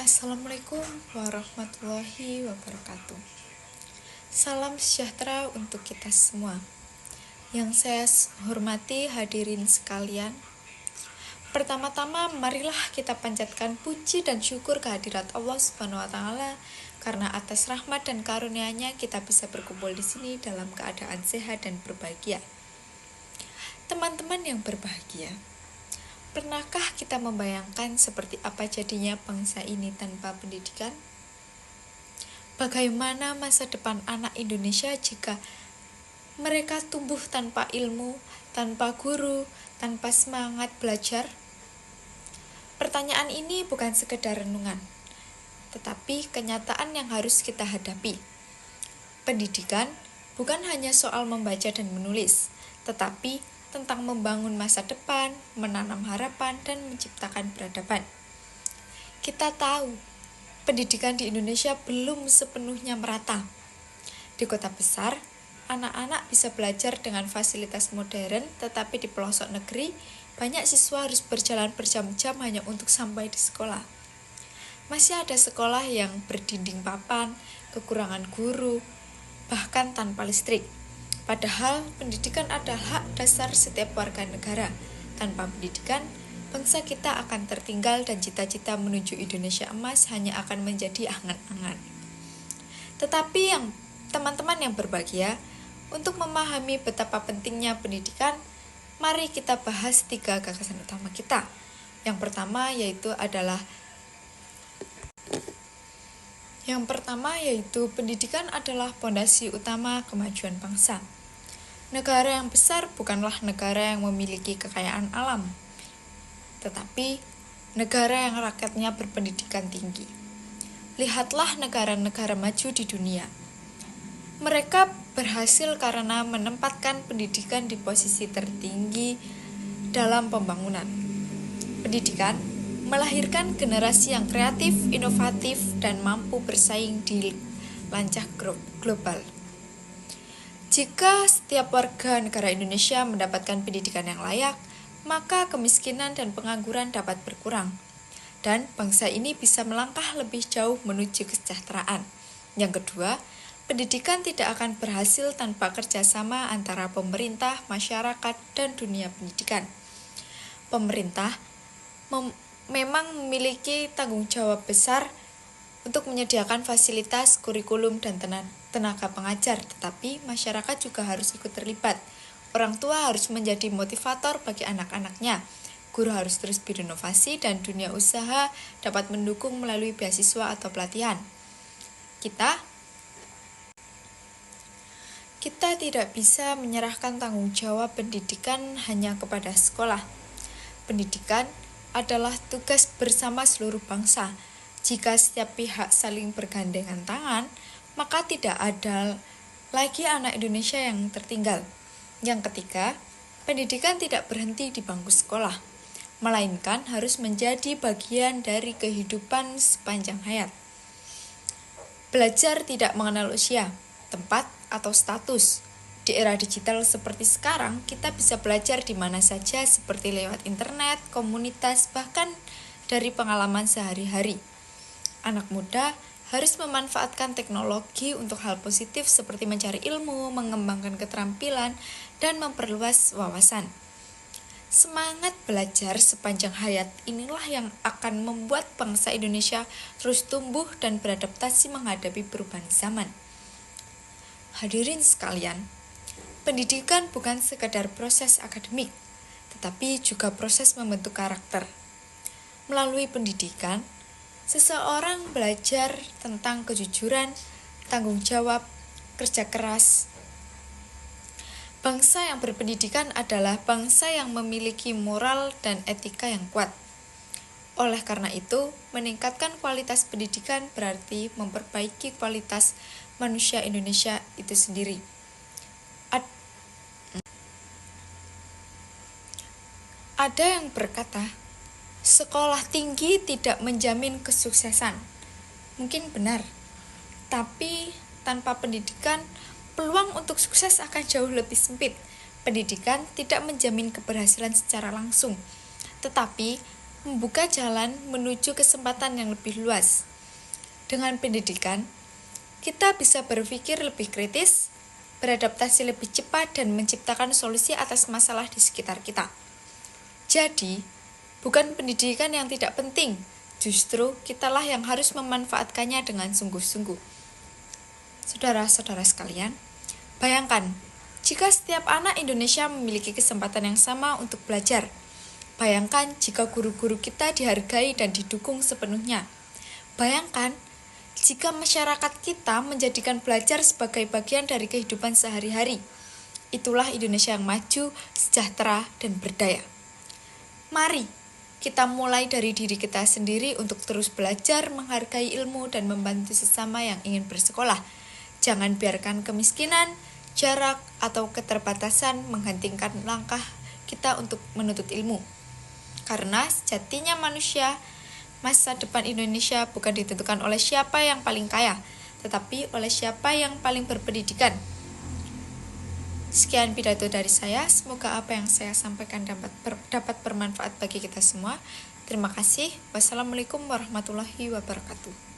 Assalamualaikum warahmatullahi wabarakatuh. Salam sejahtera untuk kita semua. Yang saya hormati hadirin sekalian. Pertama-tama marilah kita panjatkan puji dan syukur kehadirat Allah Subhanahu wa taala karena atas rahmat dan karunia-Nya kita bisa berkumpul di sini dalam keadaan sehat dan berbahagia. Teman-teman yang berbahagia, pernahkah kita membayangkan seperti apa jadinya bangsa ini tanpa pendidikan? Bagaimana masa depan anak Indonesia jika mereka tumbuh tanpa ilmu, tanpa guru, tanpa semangat belajar? Pertanyaan ini bukan sekedar renungan, tetapi kenyataan yang harus kita hadapi. Pendidikan bukan hanya soal membaca dan menulis, tetapi tentang membangun masa depan, menanam harapan, dan menciptakan peradaban. Kita tahu, pendidikan di Indonesia belum sepenuhnya merata. Di kota besar, anak-anak bisa belajar dengan fasilitas modern, tetapi di pelosok negeri, banyak siswa harus berjalan berjam-jam hanya untuk sampai di sekolah. Masih ada sekolah yang berdinding papan, kekurangan guru, bahkan tanpa listrik. Padahal pendidikan adalah hak dasar setiap warga negara. Tanpa pendidikan, bangsa kita akan tertinggal dan cita-cita menuju Indonesia emas hanya akan menjadi angan-angan. Tetapi teman-teman yang berbahagia, untuk memahami betapa pentingnya pendidikan, mari kita bahas 3 gagasan utama kita. Yang pertama yaitu pendidikan adalah pondasi utama kemajuan bangsa. Negara yang besar bukanlah negara yang memiliki kekayaan alam, tetapi negara yang rakyatnya berpendidikan tinggi. Lihatlah negara-negara maju di dunia. Mereka berhasil karena menempatkan pendidikan di posisi tertinggi dalam pembangunan. Pendidikan melahirkan generasi yang kreatif, inovatif, dan mampu bersaing di lancah global. Jika setiap warga negara Indonesia mendapatkan pendidikan yang layak, maka kemiskinan dan pengangguran dapat berkurang, dan bangsa ini bisa melangkah lebih jauh menuju kesejahteraan. Yang kedua, pendidikan tidak akan berhasil tanpa kerjasama antara pemerintah, masyarakat, dan dunia pendidikan. Pemerintah memang memiliki tanggung jawab besar untuk menyediakan fasilitas, kurikulum, dan tenaga pengajar, tetapi masyarakat juga harus ikut terlibat. Orang tua harus menjadi motivator bagi anak-anaknya, guru harus terus berinovasi, dan dunia usaha dapat mendukung melalui beasiswa atau pelatihan. Kita tidak bisa menyerahkan tanggung jawab pendidikan hanya kepada sekolah. Pendidikan adalah tugas bersama seluruh bangsa. Jika setiap pihak saling bergandengan tangan, maka tidak ada lagi anak Indonesia yang tertinggal. Yang ketiga, pendidikan tidak berhenti di bangku sekolah, melainkan harus menjadi bagian dari kehidupan sepanjang hayat. Belajar tidak mengenal usia, tempat, atau status. Di era digital seperti sekarang, kita bisa belajar di mana saja seperti lewat internet, komunitas, bahkan dari pengalaman sehari-hari. Anak muda harus memanfaatkan teknologi untuk hal positif seperti mencari ilmu, mengembangkan keterampilan, dan memperluas wawasan. Semangat belajar sepanjang hayat inilah yang akan membuat bangsa Indonesia terus tumbuh dan beradaptasi menghadapi perubahan zaman. Hadirin sekalian, pendidikan bukan sekadar proses akademik, tetapi juga proses membentuk karakter. Melalui pendidikan, seseorang belajar tentang kejujuran, tanggung jawab, kerja keras. Bangsa yang berpendidikan adalah bangsa yang memiliki moral dan etika yang kuat. Oleh karena itu, meningkatkan kualitas pendidikan berarti memperbaiki kualitas manusia Indonesia itu sendiri. Ada yang berkata, sekolah tinggi tidak menjamin kesuksesan. Mungkin benar, tapi tanpa pendidikan, peluang untuk sukses akan jauh lebih sempit. Pendidikan tidak menjamin keberhasilan secara langsung, tetapi membuka jalan menuju kesempatan yang lebih luas. Dengan pendidikan, kita bisa berpikir lebih kritis, beradaptasi lebih cepat, dan menciptakan solusi atas masalah di sekitar kita. Jadi, bukan pendidikan yang tidak penting, justru kitalah yang harus memanfaatkannya dengan sungguh-sungguh. Saudara-saudara sekalian, bayangkan jika setiap anak Indonesia memiliki kesempatan yang sama untuk belajar. Bayangkan jika guru-guru kita dihargai dan didukung sepenuhnya. Bayangkan jika masyarakat kita menjadikan belajar sebagai bagian dari kehidupan sehari-hari. Itulah Indonesia yang maju, sejahtera, dan berdaya. Mari kita mulai dari diri kita sendiri untuk terus belajar, menghargai ilmu, dan membantu sesama yang ingin bersekolah. Jangan biarkan kemiskinan, jarak, atau keterbatasan menghentikan langkah kita untuk menuntut ilmu. Karena sejatinya manusia, masa depan Indonesia bukan ditentukan oleh siapa yang paling kaya, tetapi oleh siapa yang paling berpendidikan. Sekian pidato dari saya, semoga apa yang saya sampaikan dapat bermanfaat bagi kita semua. Terima kasih. Wassalamualaikum warahmatullahi wabarakatuh.